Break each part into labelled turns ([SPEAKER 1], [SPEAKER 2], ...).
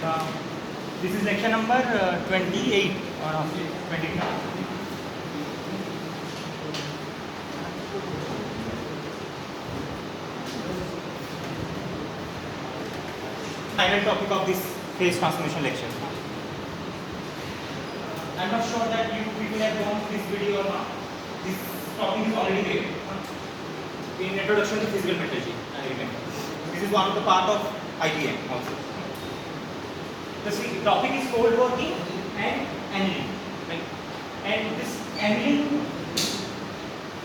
[SPEAKER 1] Uh, this is lecture number 28 or 29. Final topic of this phase transformation lecture. I'm not sure that you people have gone through this video or not. This topic is already there in Introduction to Physical Metallurgy. I remember. This is one of the part of IBM also. The topic is cold working and annealing. Right? And this annealing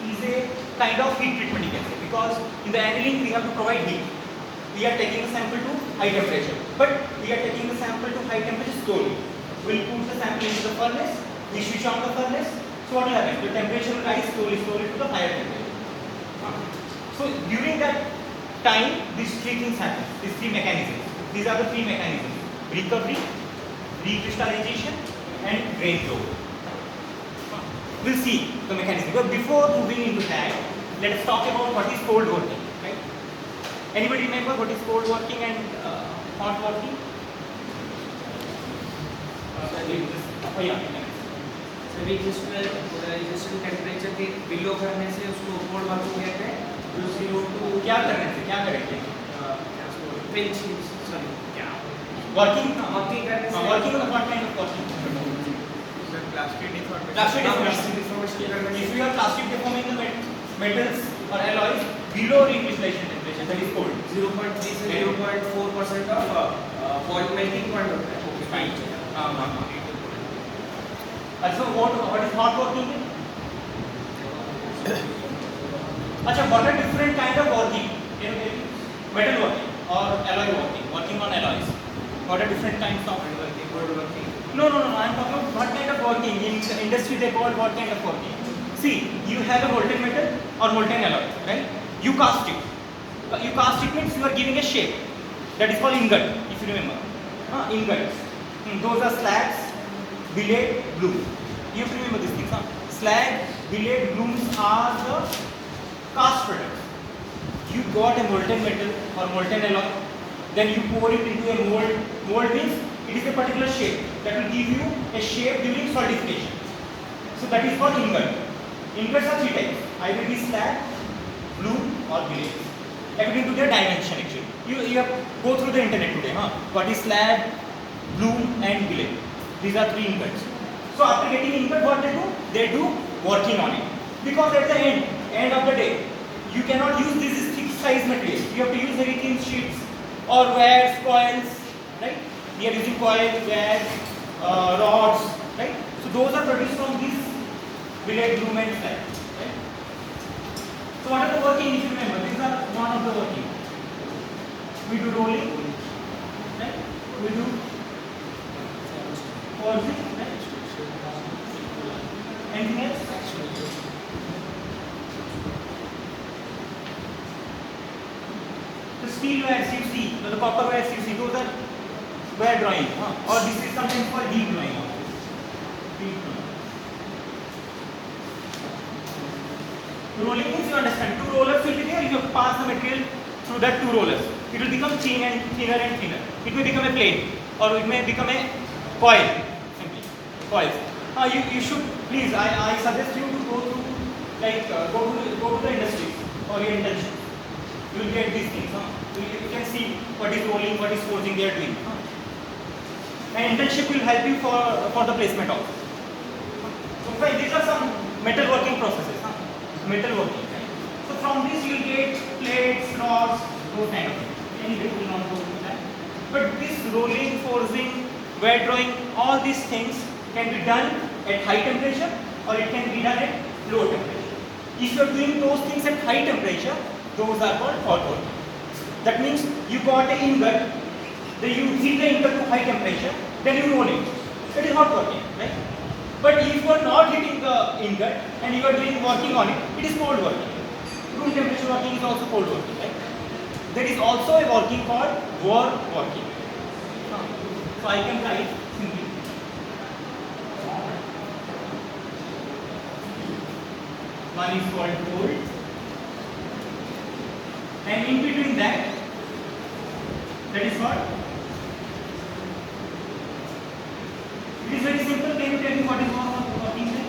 [SPEAKER 1] is a kind of heat treatment, you can say, because in the annealing we have to provide heat. We are taking the sample to high temperature, but we are taking the sample to high temperature slowly. We'll put the sample into the furnace, we switch on the furnace, so what will happen? The temperature will rise slowly to the higher temperature. So during that time, these three things happen, these three mechanisms. These are the three mechanisms: recovery, recrystallization, and grain flow. We'll see the mechanism. But before moving into that, let us talk about what is cold working. Right? Anybody remember what is cold working and hot working?
[SPEAKER 2] सभी जिसमें polarisation temperature के below करने से उसको cold working कहते हैं। जो CO2
[SPEAKER 1] क्या करने से क्या करेंगे?
[SPEAKER 2] पिंच सॉरी क्या
[SPEAKER 1] वर्किंग
[SPEAKER 2] करने से
[SPEAKER 1] working on what kind of working?
[SPEAKER 2] Plastic deformation
[SPEAKER 1] If you are plastic deforming the metals or alloys below recrystallization temperature, that is cold.
[SPEAKER 2] 0.3 से 0.4% of melting point होता है।
[SPEAKER 1] Okay, fine. So what is hot working? अच्छा, what are different kind of working? Metal working or alloy working on alloys. What are different kinds of working?
[SPEAKER 2] Cold working
[SPEAKER 1] No. I'm talking about what kind of working. In the industry they call what kind of working. See, you have a molten metal or molten alloy, right? You cast it. You cast it means you are giving a shape. That is called ingot, if you remember. Ingots. Those are slags, billet, bloom. You have to remember these things. Slag, billet, blooms are the cast products. You got a molten metal or molten alloy, then you pour it into a mold. Mold means it is a particular shape that will give you a shape during solidification. So that is called ingot. Ingots are three types: either it is slag, bloom, or billet. According to their dimension, actually. You have go through the internet today. What is slag, bloom, and billet? These are three ingots. So after getting ingot, what they do? They do working on it. Because at the end of the day, you cannot use this fixed size material. You have to use very thin sheets or wires, coils, right? We are using coils, wires, rods, right? So those are produced from these billet, bloom, and slag. Right? So what are the working? If you remember, these are one of the working. We do rolling, right? We do forging, right? Anything else? The steel wires you see, the copper wires you see, those are wire drawing, or this is sometimes called deep drawing. Rolling means you understand, two rollers will be there, you have pass the material through that two rollers. It will become thin and thinner and thinner. It may become a plate or it may become a coil, simply, coils. You should, please, I suggest you to go to, like, go to the industry or your internship. You will get these things. You can see what is rolling, what is forging they are doing. And internship will help you for the placement also. So these are some metal working processes. Metal working. So from this you will get plates, rods, those kind of things. Anyway, we will not go into that. But this rolling, forging, wire drawing, all these things can be done at high temperature or it can be done at low temperature. If you are doing those things at high temperature, those are called hot working. That means you got an ingot, then you heat the ingot to high temperature, then you roll it. It is hot working, right? But if you are not heating the ingot and you are doing working on it, it is cold working. Room temperature working is also cold working, right? There is also a working called war working. So I can write simply. One is called cold, and in between that is what? me what is war working then?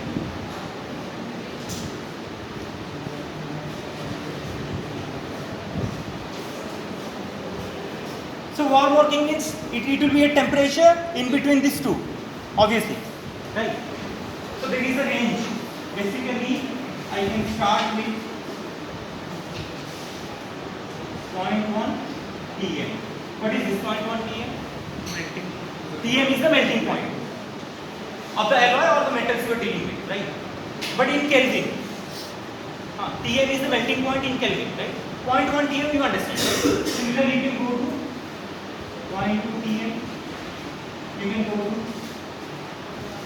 [SPEAKER 1] So war working means it will be a temperature in between these two, obviously, right? So there is a range. Basically, I can start with 0.1 Tm. What is this 0.1 Tm? Melting. Tm is the melting point of the alloy or the metals you are dealing with, right? But in Kelvin, Tm is the melting point in Kelvin, right? 0.1 Tm you understand. Similarly, you can go to 0.2 Tm, you can go to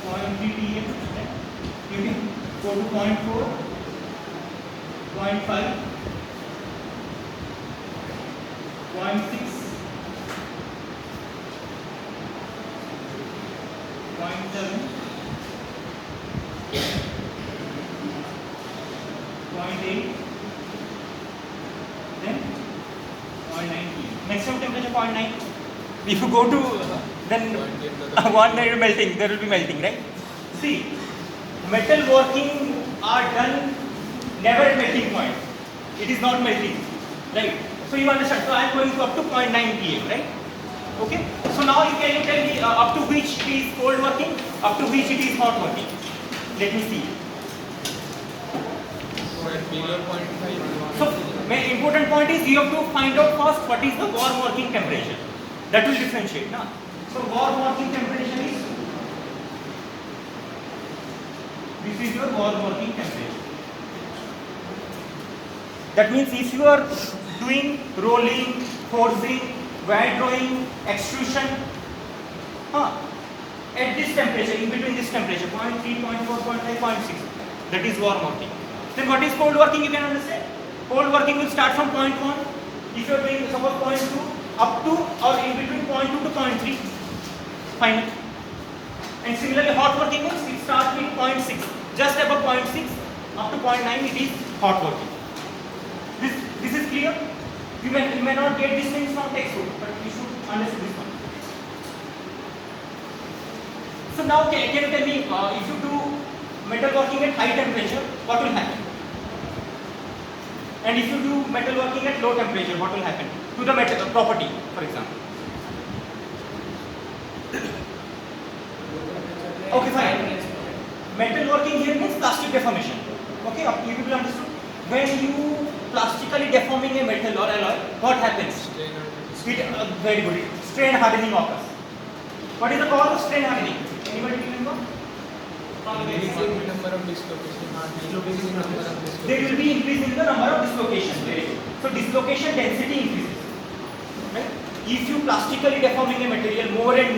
[SPEAKER 1] 0.3 Tm, right? You can go to 0.4, 0.5, 0.6, 0.7, 0.8, then 0.9. Maximum temperature 0.9. If you go to then one day melting, there will be melting, right? See, metal working are done never at melting point. It is not melting, right? So you understand. So I am going to up to 0.9 pm, right? Okay. So now you can tell me up to which it is cold working, up to which it is hot working. Let me see.
[SPEAKER 3] Below 0.5.
[SPEAKER 1] So my important point is you have to find out first what is the warm working temperature. That will differentiate, na? So warm working temperature is, this is your warm working temperature. That means if you are doing rolling, forging, wire drawing, extrusion, at this temperature, in between this temperature, 0.3, 0.4, 0.5, 0.6, that is warm working. Then what is cold working, you can understand? Cold working will start from 0.1, if you are doing suppose 0.2, up to or in between 0.2 to 0.3, fine. And similarly hot working means it starts with 0.6, just above 0.6, up to 0.9 it is hot working. This is clear? You may not get these things from textbook, but you should understand this one. So now can you tell me if you do metal working at high temperature, what will happen? And if you do metal working at low temperature, what will happen to the metal property, for example? Okay, fine. Metal working here means plastic deformation. Okay, you people understood? When you plastically deforming a metal or alloy, what happens? Very good. Strain hardening occurs. What is the cause of strain hardening? Anybody remember?
[SPEAKER 3] Increasing number of dislocation.
[SPEAKER 1] There will be increase in the number of dislocations. Very good. So dislocation density increases. Right? If you plastically deforming a material more and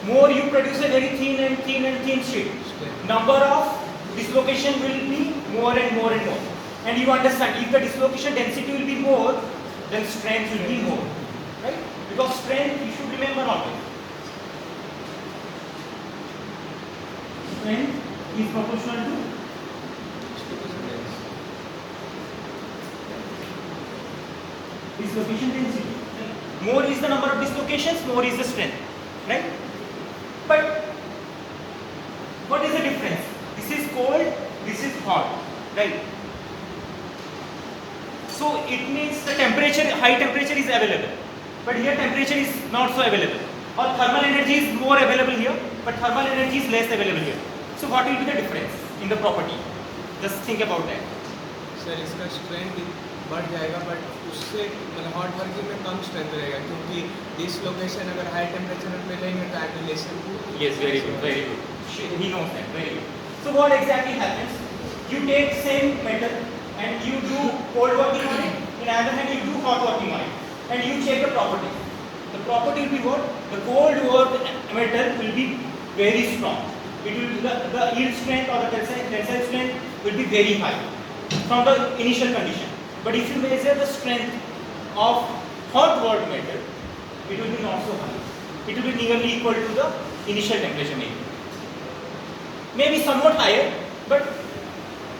[SPEAKER 1] more you produce a very thin and thin sheet. Number of dislocation will be more and more and more. And you understand, if the dislocation density will be more, then strength will be more. Right? Because strength, you should remember always. Strength is proportional to dislocation density. More is the number of dislocations, more is the strength. Right? But what is the difference? This is cold, this is hot. Right? So it means the temperature, high temperature is available. But here temperature is not so available. Or thermal energy is more available here, but thermal energy is less available here. So what will be the difference in the property? Just think about that.
[SPEAKER 3] Sir इसका strength बढ़ जाएगा but उससे मतलब hot working में कम strength रहेगा क्योंकि dislocation अगर high temperature पे लेंगे तो annihilation
[SPEAKER 1] Yes, very good, very good. He knows that, very good. So what exactly happens? You take same metal and you do cold working on it. In other hand, you do hot working on it, and you check the property. The property will be what? The cold worked metal will be very strong. It will the yield strength or the tensile strength will be very high from the initial condition. But if you measure the strength of hot worked metal, it will be not so high. It will be nearly equal to the initial temperature maybe. Maybe somewhat higher, but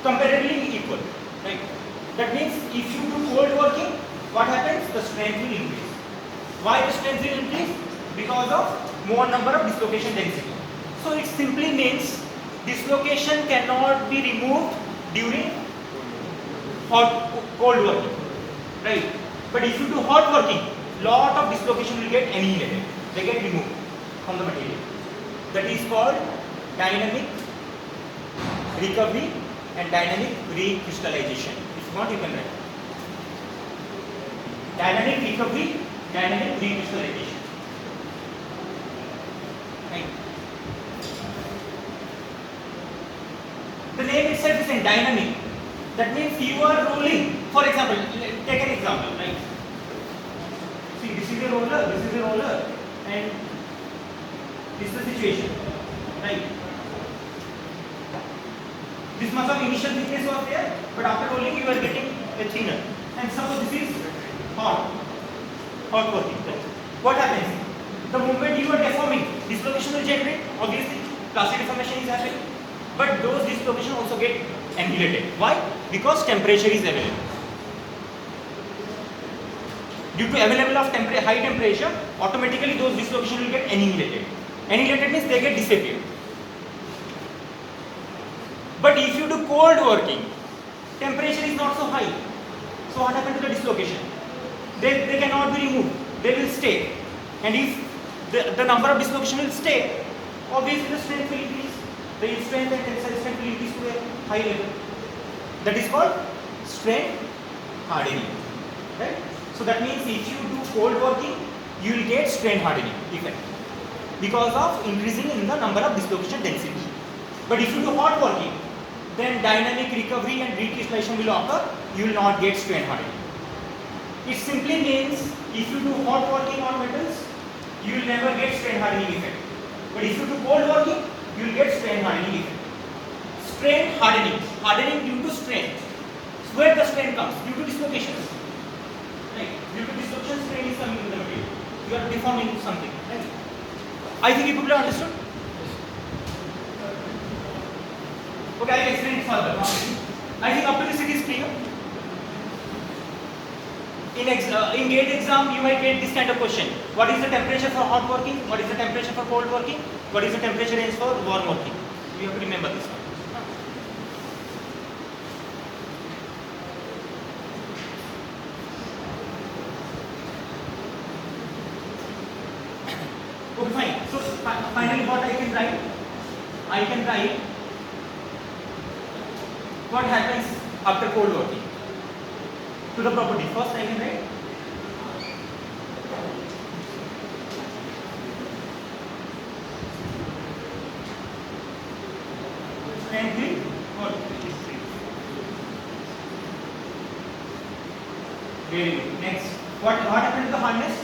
[SPEAKER 1] comparatively equal. Right? That means if you do cold working, what happens? The strength will increase. Why the strength will increase? Because of more number of dislocation density. So it simply means dislocation cannot be removed during hot cold working, right? But if you do hot working, lot of dislocation will get annihilated. They get removed from the material. That is called dynamic recovery and dynamic recrystallization. If you want, you can write. Dynamic recovery, dynamic recrystallization. Right. The name itself is in dynamic. That means you are rolling. For example, take an example, right? See, this is a roller, and this is the situation, right? This much of initial thickness was there, but after rolling you are getting a thinner. And suppose this is hot working. Right? What happens? The moment you are deforming, dislocation will generate. Obviously, plastic deformation is happening. But those dislocations also get annihilated. Why? Because temperature is available. Due to available of high temperature, automatically those dislocations will get annihilated. Annihilated means they get disappeared. But if you do cold working, temperature is not so high. So what happens to the dislocation? They cannot be removed. They will stay. And if the number of dislocation will stay, obviously the strength will increase. The yield strength and tensile strength will increase to a high level. That is called strain hardening. Right? So that means if you do cold working, you will get strain hardening effect because of increasing in the number of dislocation density. But if you do hot working, then dynamic recovery and recrystallization will occur. You will not get strain hardening. It simply means if you do hot working on metals, you will never get strain hardening effect. But if you do cold working, you will get strain hardening effect. Strain hardening due to strain. Where the strain comes? Due to dislocations. Right? Due to dislocation, strain is coming in the material. You are deforming something. Right? I think you people have understood. Okay, I will explain it further. I think up to this it is clear. In GATE exam, you might get this kind of question. What is the temperature for hot working? What is the temperature for cold working? What is the temperature range for warm working? You have to remember this one. Okay, fine. So finally what I can write? I can write what happens after cold working to the property. First I can write strength or very good. Next, what happened to the hardness?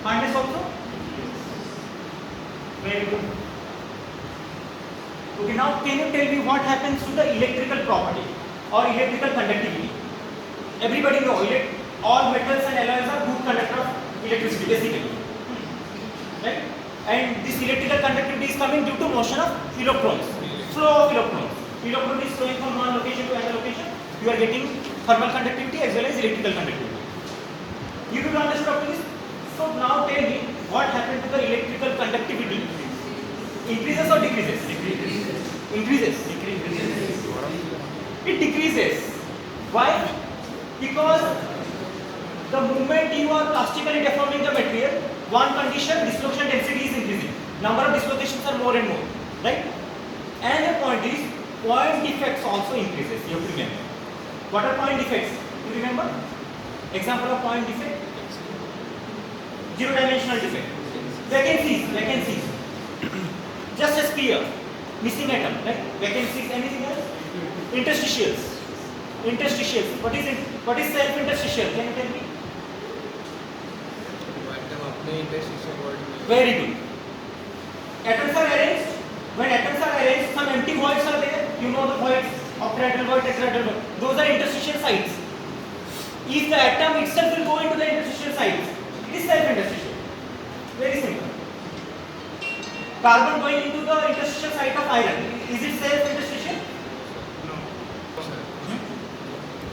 [SPEAKER 1] Hardness also? Very good. Okay, now can you tell me what happens to the electrical property or electrical conductivity? Everybody know all metals and alloys are good conductor of electricity basically. Right? And this electrical conductivity is coming due to motion of electrons, flow of electrons. Electron is flowing from one location to another location. You are getting thermal conductivity as well as electrical conductivity. You will understand up to this. So now tell me what happened to the electrical conductivity? Increases or decreases? Increases. It decreases. Why? Because the moment you are plastically deforming the material, one condition, dislocation density is increasing. Number of dislocations are more and more, right? And the point is, point defects also increases. You have to remember. What are point defects? You remember? Example of point defect? Zero dimensional defect. Vacancies. Just a sphere, missing atom, right? Vacancies. Anything else? Interstitials. What is self-interstitial? Can you tell me? Very good. Atoms are arranged. When atoms are arranged, some empty voids are there. You know the voids, octahedral void, tetrahedral void. Those are interstitial sites. If the atom itself will go into the interstitial sites, it is self-interstitial. Very simple. Carbon going into the interstitial site of iron, is it self-interstitial?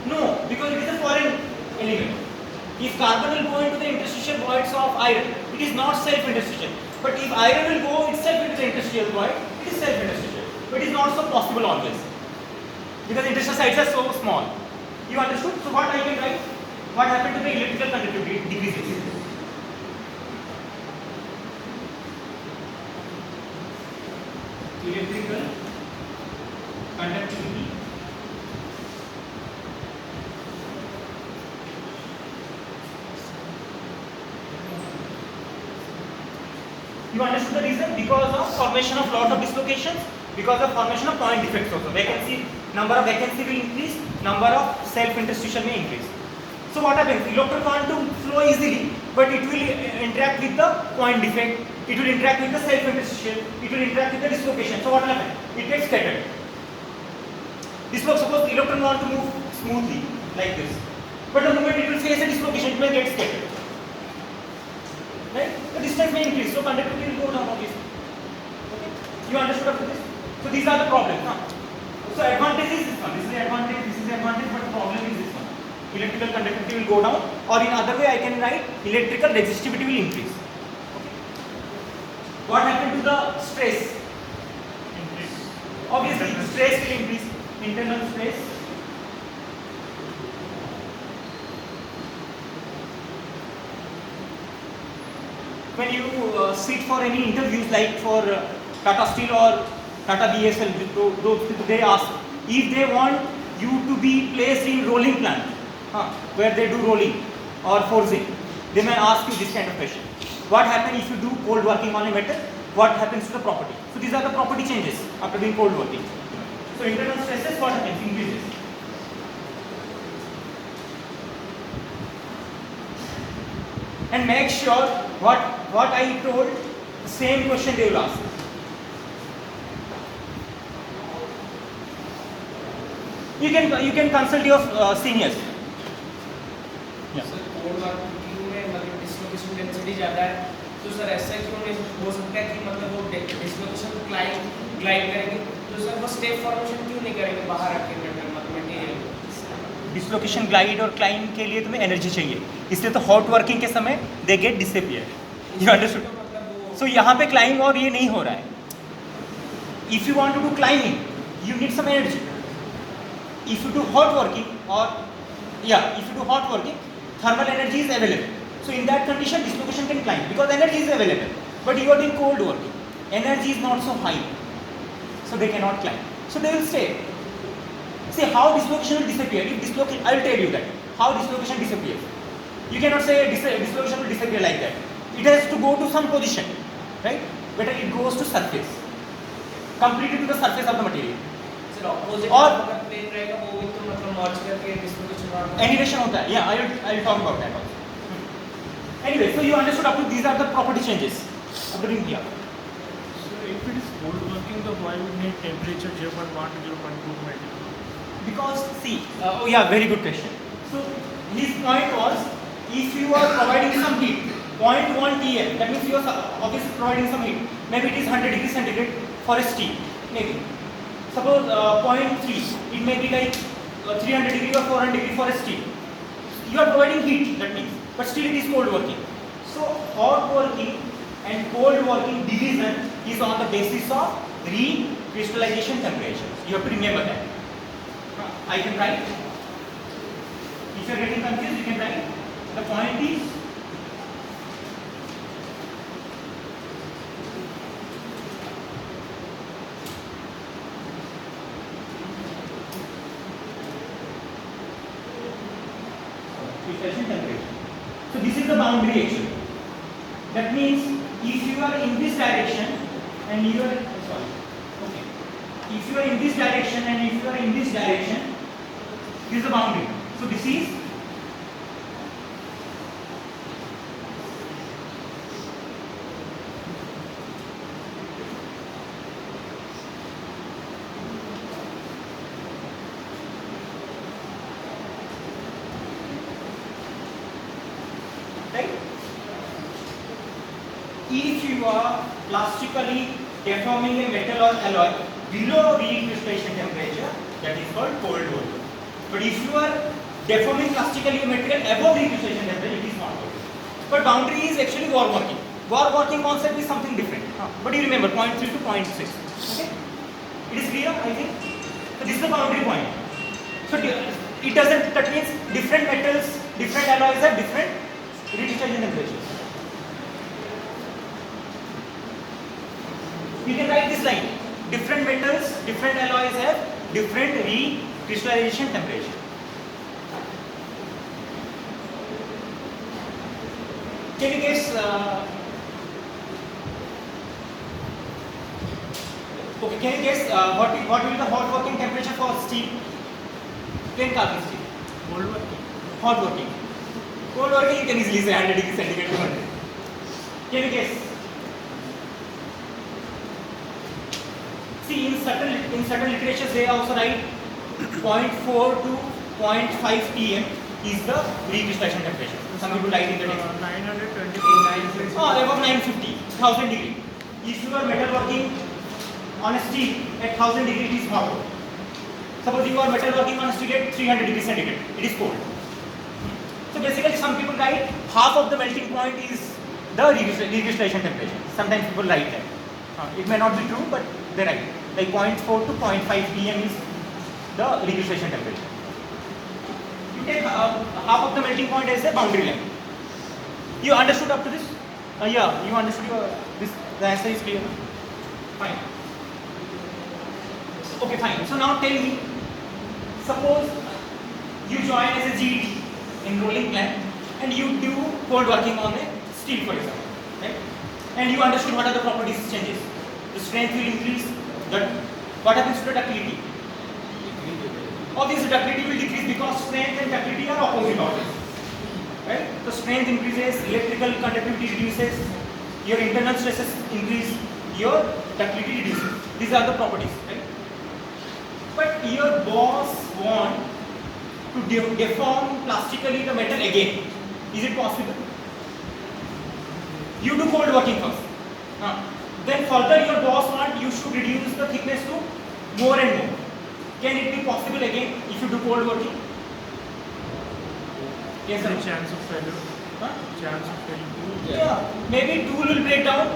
[SPEAKER 1] No, because it is a foreign element. If carbon will go into the interstitial voids of iron, it is not self-interstitial. But if iron will go itself into the interstitial void, it is self-interstitial. But it is not so possible always. Because interstitial sites are so small. You understood? So what I can write? What happened to the electrical conductivity decreases? Electrical conductivity you understood the reason? Because of formation of lot of dislocations, because of formation of point defects also. Vacancy, number of vacancy will increase, number of self-interstitial may increase. So what happens? Electron want to flow easily, but it will interact with the point defect, it will interact with the self-interstitial, it will interact with the dislocation. So what will happen? It gets scattered. Suppose the electron want to move smoothly like this, but the moment it will face a dislocation, it may get scattered. Right? The distance may increase, so conductivity will go down obviously. Okay? You understood up to this? So these are the problems. Huh? So advantage is this one. This is the advantage, this is the advantage, but the problem is this one. Electrical conductivity will go down, or in other way I can write electrical resistivity will increase. Okay? What happened to the stress? Increase. Obviously, stress will increase. Internal stress. When you sit for any interviews like for Tata Steel or Tata BSL, they ask if they want you to be placed in rolling plant, where they do rolling or forging, they may ask you this kind of question. What happens if you do cold working on a metal? What happens to the property? So these are the property changes after doing cold working. So internal stresses, what happens? Increases. And make sure what I told, the same question they will ask. You can consult your seniors. Yeah.
[SPEAKER 2] Sir code working में मतलब dislocation density ज़्यादा है, तो sir ऐसा क्यों नहीं हो सकता है कि मतलब वो डिस्लोकेशन ग्लाइड करेंगे, तो सर वो स्टेप फॉर्मेशन क्यों नहीं करेंगे बाहर आके मटेरियल?
[SPEAKER 1] डिस्लोकेशन ग्लाइड और क्लाइंब के लिए तुम्हें एनर्जी चाहिए, इसलिए तो हॉट वर्किंग के समय they get disappear. You understood? So यहाँ पे क्लाइंब और ये नहीं हो रहा है। If you want to do climbing you need some energy. If you do hot working और if you do hot working, thermal energy is available. So in that condition, dislocation can climb because energy is available. But you are doing cold working, energy is not so high, so they cannot climb. So they will stay. See how dislocation will disappear. If dislocation, I will tell you that how dislocation disappears. You cannot say dislocation will disappear like that. It has to go to some position, right? Better it goes to surface, completely to the surface of the material.
[SPEAKER 2] Sir opposite
[SPEAKER 1] और
[SPEAKER 2] अगर plane रहेगा वो भी तो मतलब मर्ज करके dislocation
[SPEAKER 1] animation होता है। Yeah, I will talk about that also. Anyway, so you understood up to these are the property changes of the ring here.
[SPEAKER 4] So if it is cold working, then why would need temperature 0.1 to 0.2 metal?
[SPEAKER 1] Because see, oh yeah, very good question. So his point was, if you are providing some heat, 0.1 TL, that means you are obviously providing some heat. Maybe it is 100 degrees centigrade for a steel, maybe. Suppose 0.3, it may be like 300 degree or 400 degree for a steel. You are providing heat, that means, but still it is cold working. So hot working and cold working division is on the basis of recrystallization temperature. You have to remember that. I can write. If you are getting confused, you can write. The point is, crystallization temperature. So this is the boundary actually. That means if you are in this direction and you are if you are in this direction and if you are in this direction, this is the boundary. So this is right. If you are plastically deforming a metal or alloy below recrystallization temperature, that is called cold working. But if you are deforming plastically a material above recrystallization temperature, it is not cold. But boundary is actually warm working. working concept is something different. But you remember 0.3 to 0.6. Okay? It is clear, I think. So this is the boundary point. So it doesn't. That means different metals, different alloys have different recrystallization temperatures. You can write this line. Different metals, different alloys have different recrystallization temperature. Can you guess? Okay, can you guess what will be the hot working temperature for steel? Plain carbon steel.
[SPEAKER 4] Cold working.
[SPEAKER 1] Hot working. Cold working you can easily say 100 degrees centigrade to 100. Can you guess? See, in certain literatures they also write 0.4 to 0.5 pm is the recrystallization temperature. Some people write in the text.
[SPEAKER 4] 920.
[SPEAKER 1] Above 950, 1000 degree. If you are metal working on a steel at 1000 degree, it is hot. Suppose you are metal working on a steel at 300 degrees centigrade, it is cold. So basically, some people write half of the melting point is the recrystallization temperature. Sometimes people write that. It may not be true, but they write. Like 0.4 to 0.5 pm is the recrystallization temperature. You take half of the melting point as a boundary line. You understood up to this? Yeah, you understood this. The answer is clear. Fine. Okay, fine. So now tell me, suppose you join as a GET in rolling plant and you do cold working on a steel, for example, right? And you understood what are the properties changes. The strength will increase. What happens to the ductility? Obviously, ductility will decrease because strength and ductility are opposite always. Right? The strength increases, electrical conductivity reduces, your internal stresses increase, your ductility reduces. These are the properties. Right? But your boss want to deform plastically the metal again. Is it possible? You do cold working first. Then further your boss want you should reduce the thickness to more and more. Can it be possible again if you do cold working? Yes, sir.
[SPEAKER 4] Chance of failure. Chance of failure.
[SPEAKER 1] Yeah. Maybe tool will break down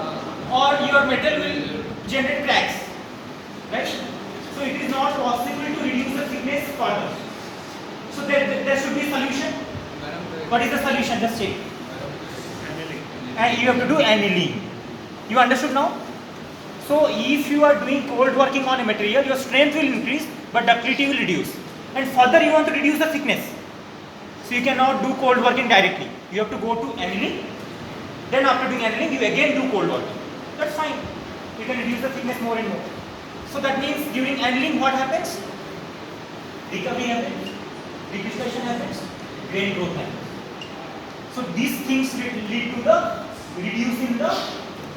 [SPEAKER 1] or your metal will generate cracks. Right? So it is not possible to reduce the thickness further. So there should be a solution. What is the solution? Just check.
[SPEAKER 4] Annealing.
[SPEAKER 1] And you have to do annealing. You understood now? So if you are doing cold working on a material, your strength will increase, but ductility will reduce. And further you want to reduce the thickness. So you cannot do cold working directly. You have to go to annealing. Then after doing annealing, you again do cold working. That's fine. You can reduce the thickness more and more. So that means during annealing what happens? Recovery happens, recrystallization happens, grain growth happens. So these things will lead to the reducing the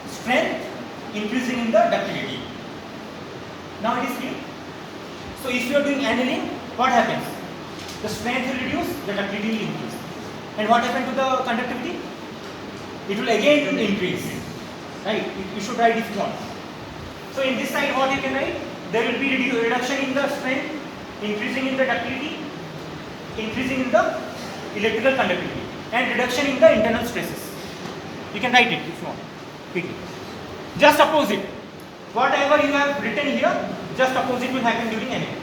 [SPEAKER 1] strength, increasing in the ductility. Now it is clear. So if you are doing annealing, what happens? The strength will reduce, the ductility will increase. And what happened to the conductivity? It will again increase. Right? You should write if you want. So in this side what you can write? There will be reduction in the strength, increasing in the ductility, increasing in the electrical conductivity, and reduction in the internal stresses. You can write it if you want, quickly. Just opposite. Whatever you have written here, just opposite will happen during annealing.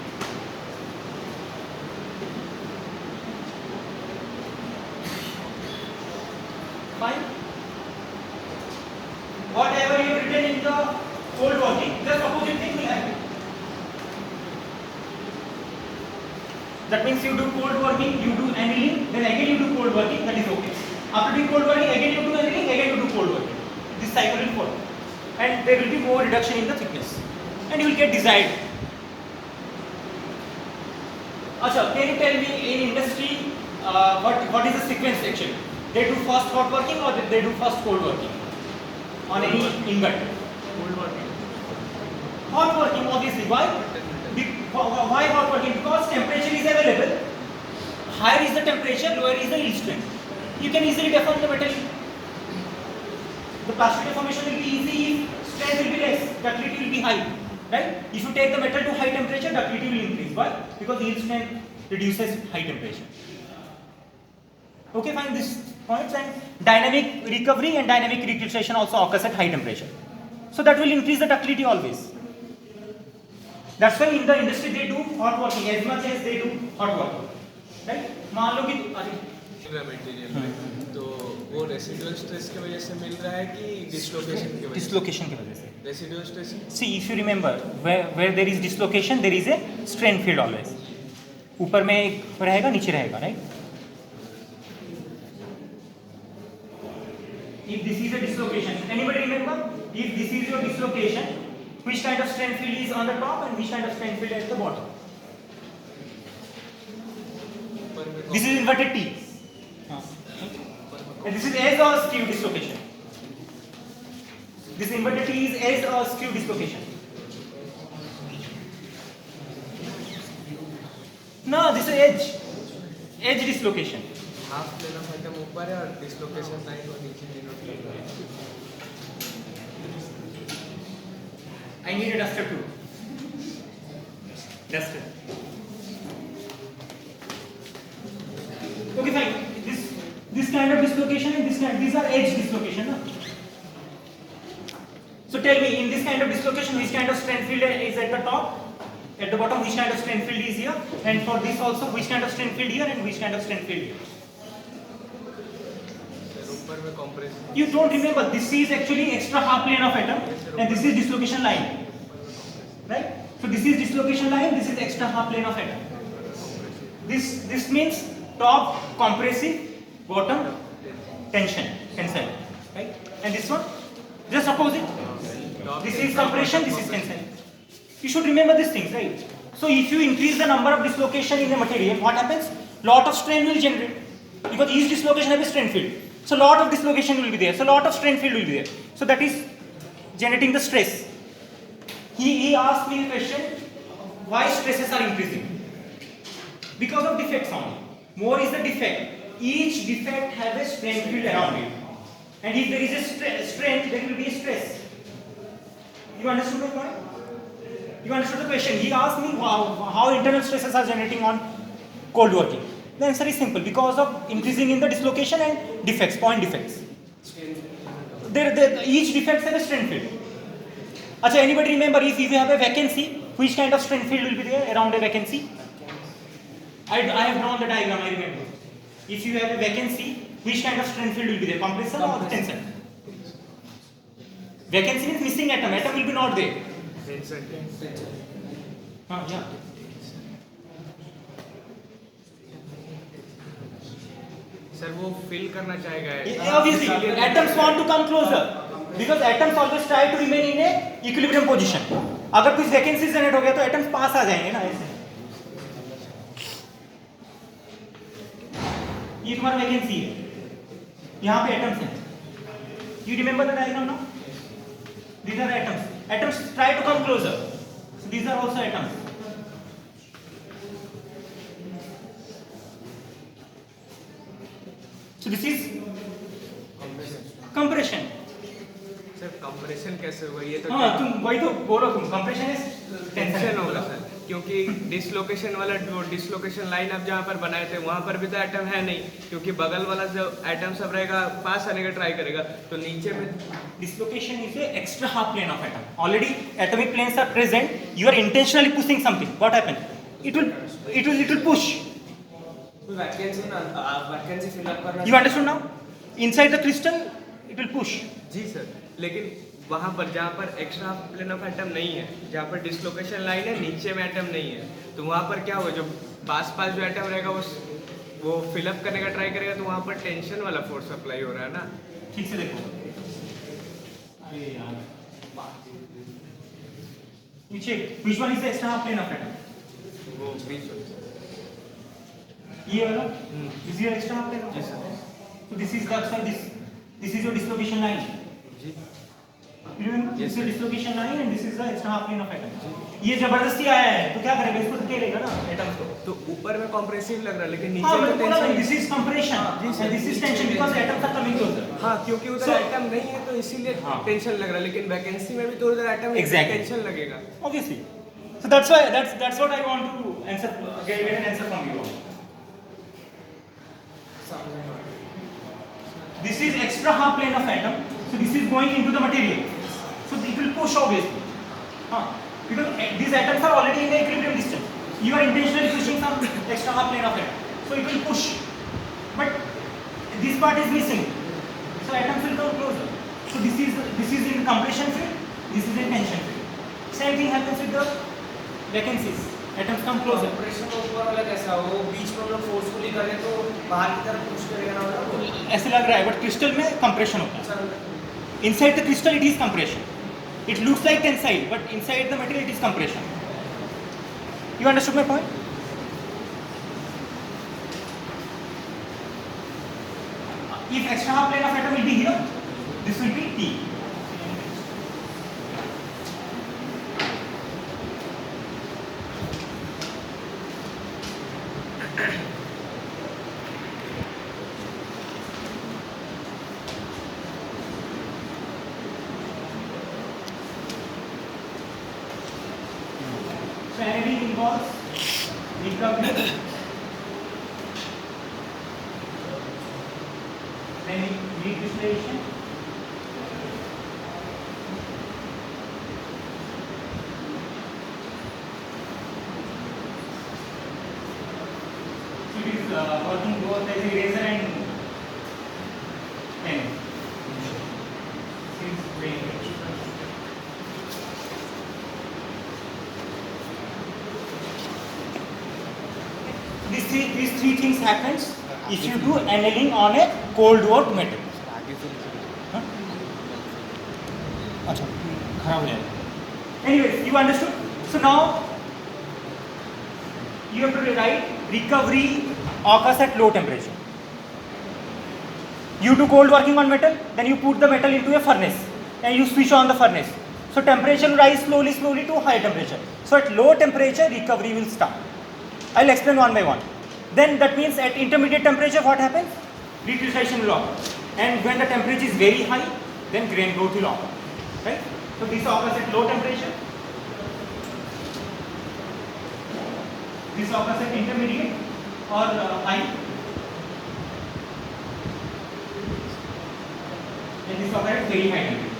[SPEAKER 1] Fine. Whatever you have written in the cold working, just opposite thing will happen. That means you do cold working, you do annealing, then again you do cold working, that is okay. After doing cold working, again you do annealing, again you do cold working. This cycle will follow. And there will be more reduction in the thickness. And you will get desired. Acha, can you tell me in industry what is the sequence actually? They do first hot working or they do first cold working on any ingot?
[SPEAKER 4] Cold working.
[SPEAKER 1] Hot working, obviously. Why? Why hot working? Because temperature is available. Higher is the temperature, lower is the yield strength. You can easily deform the metal. The plastic deformation will be easy if strength will be less, ductility will be high. Right? If you take the metal to high temperature, ductility will increase. Why? Because yield strength reduces high temperature. Okay, fine. This points and dynamic recovery and dynamic recapitulation also occurs at high temperature. So that will increase the ductility always. That's why in the industry they do hot working as much as they do hot working, right? मान लो कि
[SPEAKER 3] material में तो वो residual stress की वजह से मिल रहा है कि डिसलोकेशन की वजह से?
[SPEAKER 1] डिसलोकेशन की वजह से.
[SPEAKER 3] Residual stress
[SPEAKER 1] See, if you remember, where there is dislocation, there is a strain field always. ऊपर में एक रहेगा, नीचे रहेगा, right? If this is a dislocation, anybody remember? If this is your dislocation, which kind of strain field is on the top and which kind of strain field at the bottom? This is inverted T. And this is as or skew dislocation. This inverted T is as or skew dislocation. No, this is edge dislocation.
[SPEAKER 3] Half plane of atom ऊपर है और dislocation line और नीचे denote है.
[SPEAKER 1] I need a duster too. Duster. Okay, fine. This kind of dislocation and this kind, these are edge dislocation, no? So tell me, in this kind of dislocation, which kind of strain field is at the top? At the bottom, which kind of strain field is here? And for this also, which kind of strain field here and which kind of strain field here?
[SPEAKER 3] ऊपर में compression.
[SPEAKER 1] You don't remember, this is actually extra half plane of atom and this is dislocation line, right? So this is dislocation line, this is extra half plane of atom. This means top compressive, bottom tensile, right? And this one just opposite. This is compression, this is tensile. You should remember these things, right? So if you increase the number of dislocation in the material, what happens? Lot of strain will generate because each dislocation has a strain field. So lot of dislocation will be there. So lot of strain field will be there. So that is generating the stress. He asked me a question, why stresses are increasing? Because of defects only. More is the defect. Each defect has a strain field around it. And if there is a strain, there will be a stress. You understood my point? You understood the question? He asked me how internal stresses are generating on cold working. The answer is simple, because of increasing in the dislocation and defects, point defects. Each defect has a strain field. Achha, anybody remember if you have a vacancy, which kind of strain field will be there around a vacancy? I have drawn the diagram, I remember. If you have a vacancy, which kind of strain field will be there? Compressor or tensor? Vacancy means missing atom. Atom will be not there. Yeah.
[SPEAKER 3] Sir वो fill करना चाहेगा.
[SPEAKER 1] Obviously, atoms want to come closer because atoms always try to remain in a equilibrium position. अगर कुछ vacancies generate हो गया तो atoms पास आ जाएंगे ना ऐसे. ये तुम्हारा vacancy है. यहाँ पे atoms हैं. You remember the diagram now? These are atoms. Atoms try to come closer. So these are also atoms. So this is compression.
[SPEAKER 3] Sir compression कैसे होगा? ये तो
[SPEAKER 1] हाँ तुम वही तो बोलो, तुम compression is
[SPEAKER 3] टेंशन होगा सर, क्योंकि डिसलोकेशन वाला जो डिसलोकेशन लाइन आप जहाँ पर बनाए थे वहाँ पर भी तो एटम है नहीं, क्योंकि बगल वाला जो एटम सब रहेगा पास आने का ट्राई करेगा, तो नीचे में
[SPEAKER 1] dislocation is a extra half plane of atom. Already atomic planes are present. You are intentionally pushing something. What happened? It will push.
[SPEAKER 2] Vacancy fill up करना.
[SPEAKER 1] You understood now? Inside the crystal, it will push.
[SPEAKER 3] जी sir, लेकिन वहाँ पर जहाँ पर extra plane of atom नहीं है, जहाँ पर डिसलोकेशन लाइन है, नीचे में एटम नहीं है, तो वहाँ पर क्या होगा? जो पास जो एटम रहेगा वो फिलअप करने का ट्राई करेगा, तो वहाँ पर टेंशन वाला फोर्स अप्लाई हो रहा है ना.
[SPEAKER 1] ठीक से देखो. अरे यार. नीचे which one is the extra half plane of atom?
[SPEAKER 3] वो बीच में.
[SPEAKER 1] ये वाला? This is your extra half plane of
[SPEAKER 3] जी
[SPEAKER 1] atom.
[SPEAKER 3] Sir.
[SPEAKER 1] So this is this is your dislocation line.
[SPEAKER 3] जी.
[SPEAKER 1] You remember?
[SPEAKER 3] Yes,
[SPEAKER 1] This is
[SPEAKER 3] sir.
[SPEAKER 1] dislocation line and this is the extra half plane of atom. ये जबरदस्ती आया है तो क्या करेगा? इसको धकेलेगा ना एटम्स को.
[SPEAKER 3] तो ऊपर में कॉम्प्रेसिव लग रहा है, लेकिन
[SPEAKER 1] हाँ
[SPEAKER 3] नीचे
[SPEAKER 1] मैंने
[SPEAKER 3] में
[SPEAKER 1] बोला
[SPEAKER 3] tension.
[SPEAKER 1] this is compression and this is tension because atoms are coming closer.
[SPEAKER 3] हाँ, क्योंकि उधर
[SPEAKER 1] So-
[SPEAKER 3] एटम नहीं है तो इसीलिए
[SPEAKER 1] हाँ.
[SPEAKER 3] टेंशन लग रहा है, लेकिन वैकेंसी में भी तो उधर एटम है,
[SPEAKER 1] Exactly.
[SPEAKER 3] टेंशन लगेगा.
[SPEAKER 1] Obviously. So that's why that's what I want to answer, get an answer from you.
[SPEAKER 2] समझ में आ गया.
[SPEAKER 1] This is extra half plane of atom. So this is going into the material. So it will push obviously. Because these atoms are already in the equilibrium distance. You are intentionally pushing some extra half plane of atom. So it will push. But this part is missing. So atoms will come closer. So this is in compression field. This is in tension field. Same thing happens with the vacancies. Atoms come closer.
[SPEAKER 2] Compression का ऊपर वाला कैसा वो बीच में हम लोग forcefully कर रहे हैं तो बाहर की तरफ पुश करेगा ना वो
[SPEAKER 1] ऐसे लग रहा है बट क्रिस्टल में कंप्रेशन होता है.
[SPEAKER 2] अच्छा
[SPEAKER 1] Inside the crystal it is compression. It looks like tensile, but inside the material it is compression. You understood my point? If extra half plane of atom will be here, this will be T. So annealing involves recovery, then recrystallization, so it is working both as eraser and pen. Since very these three things happens if you do annealing on a cold work metal. हाँ? अच्छा खराब हो जाएगा. Anyways, you understood? So now you have to write recovery occurs at low temperature. You do cold working on metal, then you put the metal into a furnace and you switch on the furnace. So temperature will rise slowly to high temperature. So at low temperature recovery will start. I'll explain one by one. Then that means at intermediate temperature what happens? Recrystallization will occur. And when the temperature is very high, then grain growth will occur. Right? So this occurs at low temperature. This occurs at intermediate or high. And this occurs at very high temperature.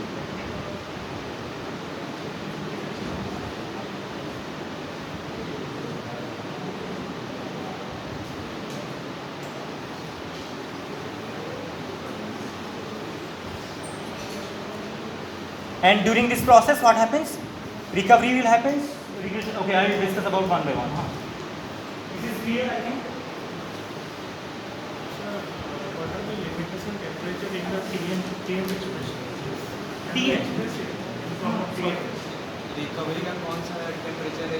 [SPEAKER 1] And during this process, what happens? Recovery will happen. Okay, I will discuss about one by one. This is clear, I think.
[SPEAKER 4] What are the limits and temperature in the TM expression?
[SPEAKER 1] TM.
[SPEAKER 3] Recovery का कौन सा temperature है